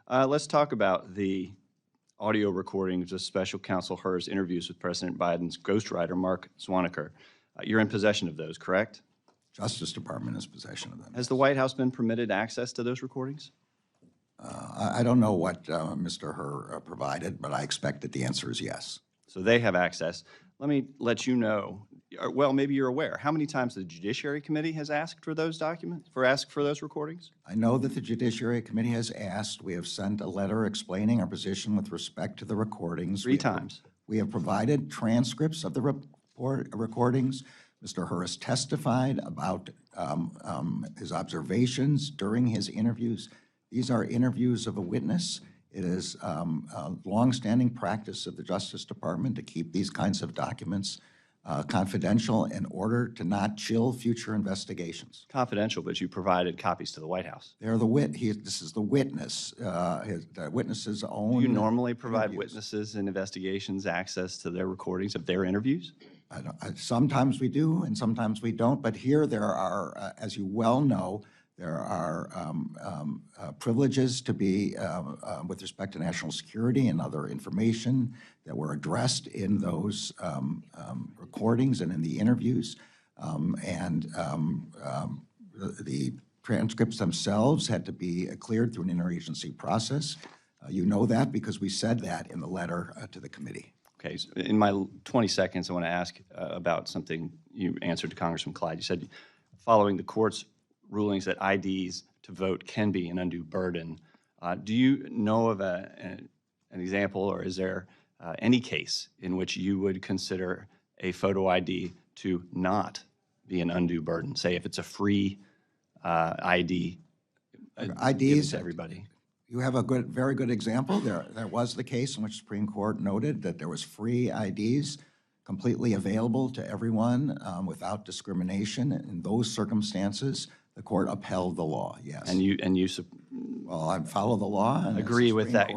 Let's talk about the audio recordings of Special Counsel Hur's interviews with President Biden's ghostwriter, Mark Swaniker. You're in possession of those, correct? Justice Department has possession of them. Has the White House been permitted access to those recordings? I don't know what Mr. Hur provided, but I expect that the answer is yes. So they have access. Let me let you know, well, maybe you're aware, how many times the Judiciary Committee has asked for those documents, for those recordings? I know that the Judiciary Committee has asked. We have sent a letter explaining our position with respect to the recordings. Three times. We have provided transcripts of the recordings. Mr. Hur has testified about his observations during his interviews. These are interviews of a witness. It is a longstanding practice of the Justice Department to keep these kinds of documents confidential in order to not chill future investigations. Confidential, but you provided copies to the White House. They're this is the witness, the witness's own. Do you normally provide interviews. Witnesses in investigations access to their recordings of their interviews? Sometimes we do and sometimes we don't, but here there are, as you well know, there are privileges to be with respect to national security and other information that were addressed in those recordings and in the interviews. The transcripts themselves had to be cleared through an interagency process. You know that because we said that in the letter to the committee. Okay, so in my 20 seconds, I want to ask about something you answered to Congressman Clyde. You said following the court's rulings that IDs to vote can be an undue burden. Do you know of an example, or is there any case in which you would consider a photo ID to not be an undue burden? Say if it's a free ID, IDs to everybody. You have a very good example. There was the case in which the Supreme Court noted that there was free IDs completely available to everyone without discrimination. In those circumstances, the court upheld the law. Yes. And you well, I follow the law. And agree with that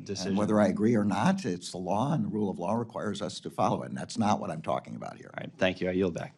decision. And whether I agree or not, it's the law, and the rule of law requires us to follow it. And that's not what I'm talking about here. All right. Thank you. I yield back.